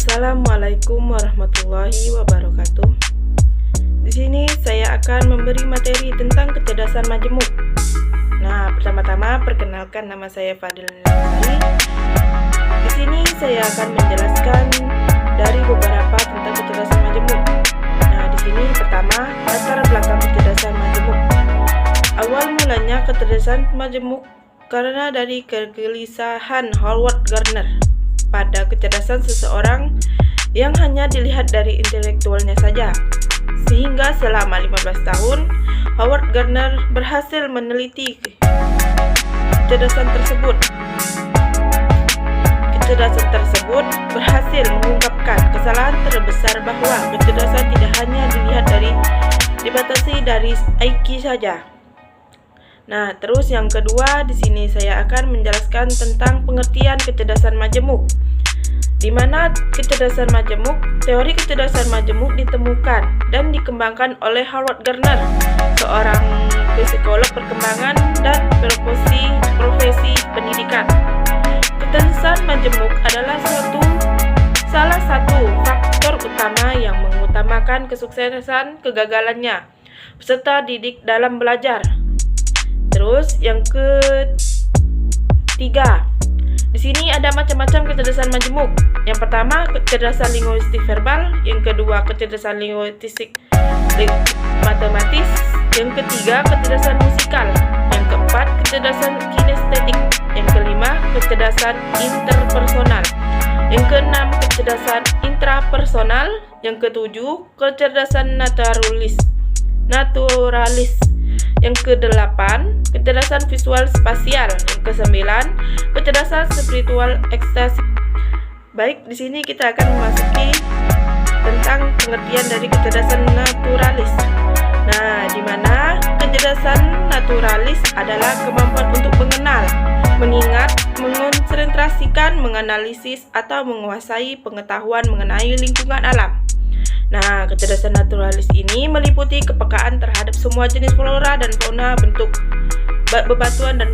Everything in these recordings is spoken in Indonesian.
Assalamualaikum warahmatullahi wabarakatuh. Di sini saya akan memberi materi tentang kecerdasan majemuk. Nah, pertama-tama perkenalkan, nama saya Fadil Nilai. Di sini saya akan menjelaskan dari beberapa tentang kecerdasan majemuk. Nah, di sini pertama latar belakang kecerdasan majemuk. Awal mulanya kecerdasan majemuk karena dari kegelisahan Howard Gardner pada kecerdasan seseorang yang hanya dilihat dari intelektualnya saja. Sehingga selama 15 tahun, Howard Gardner berhasil meneliti kecerdasan tersebut. Kecerdasan tersebut berhasil mengungkapkan kesalahan terbesar bahwa kecerdasan tidak hanya dibatasi dari IQ saja. Nah, terus yang kedua, di sini saya akan menjelaskan tentang pengertian kecerdasan majemuk. Di mana teori kecerdasan majemuk ditemukan dan dikembangkan oleh Howard Gardner, seorang psikolog perkembangan dan profesi pendidikan. Kecerdasan majemuk adalah salah satu faktor utama yang mengutamakan kesuksesan kegagalannya peserta didik dalam belajar. Terus yang ketiga, di sini ada macam-macam kecerdasan majemuk. Yang pertama, kecerdasan linguistik verbal. Yang kedua, kecerdasan linguistik matematis. Yang ketiga, kecerdasan musikal. Yang keempat, kecerdasan kinestetik. Yang kelima, kecerdasan interpersonal. Yang keenam, kecerdasan intrapersonal. Yang ketujuh, kecerdasan naturalis. Yang kedelapan, kecerdasan visual spasial. Yang kesembilan, kecerdasan spiritual ekstasi. Baik, di sini kita akan memasuki tentang pengertian dari kecerdasan naturalis. Nah, di mana kecerdasan naturalis adalah kemampuan untuk mengenal, mengingat, mengonsentrasikan, menganalisis, atau menguasai pengetahuan mengenai lingkungan alam. Nah, kecerdasan naturalis ini meliputi kepekaan terhadap semua jenis flora dan fauna, bentuk bebatuan dan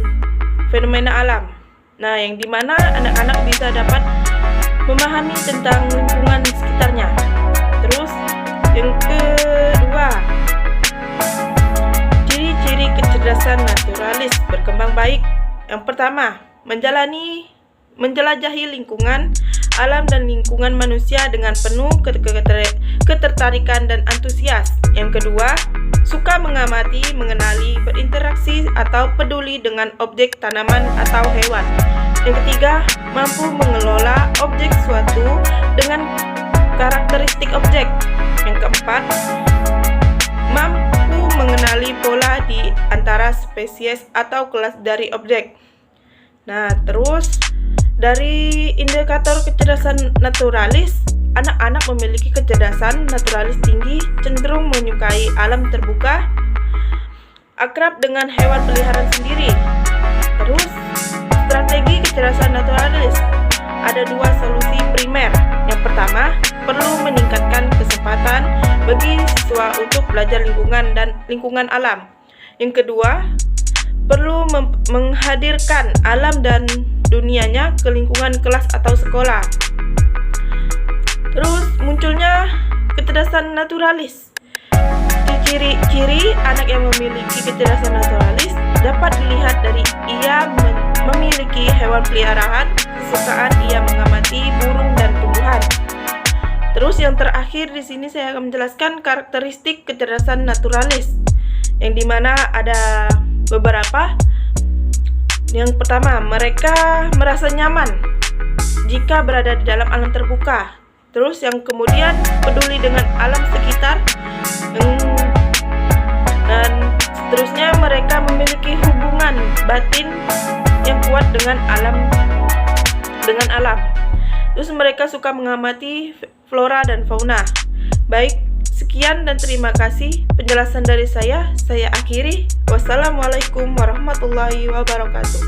fenomena alam. Nah, yang dimana anak-anak bisa dapat memahami tentang lingkungan sekitarnya. Terus, yang kedua, ciri-ciri kecerdasan naturalis berkembang baik. Yang pertama, menjelajahi lingkungan alam dan lingkungan manusia dengan penuh ketertarikan dan antusias. Yang kedua, suka mengamati, mengenali, berinteraksi atau peduli dengan objek, tanaman, atau hewan. Yang ketiga, mampu mengelola objek suatu dengan karakteristik objek. Yang keempat, mampu mengenali pola di antara spesies atau kelas dari objek. Nah, terus dari indikator kecerdasan naturalis, anak-anak memiliki kecerdasan naturalis tinggi, cenderung menyukai alam terbuka, akrab dengan hewan peliharaan sendiri. Terus, strategi kecerdasan naturalis ada dua solusi primer. Yang pertama, perlu meningkatkan kesempatan bagi siswa untuk belajar lingkungan alam. Yang kedua, perlu menghadirkan alam dan dunianya ke lingkungan kelas atau sekolah. Terus munculnya kecerdasan naturalis. Ciri-ciri anak yang memiliki kecerdasan naturalis dapat dilihat dari ia memiliki hewan peliharaan, kesukaan ia mengamati burung dan tumbuhan. Terus yang terakhir di sini saya akan menjelaskan karakteristik kecerdasan naturalis, yang dimana ada beberapa. Yang pertama, mereka merasa nyaman jika berada di dalam alam terbuka. Terus yang kemudian peduli dengan alam sekitar, dan seterusnya mereka memiliki hubungan batin yang kuat dengan alam. Terus mereka suka mengamati flora dan fauna. Baik, sekian dan terima kasih penjelasan dari saya akhiri. Wassalamualaikum warahmatullahi wabarakatuh.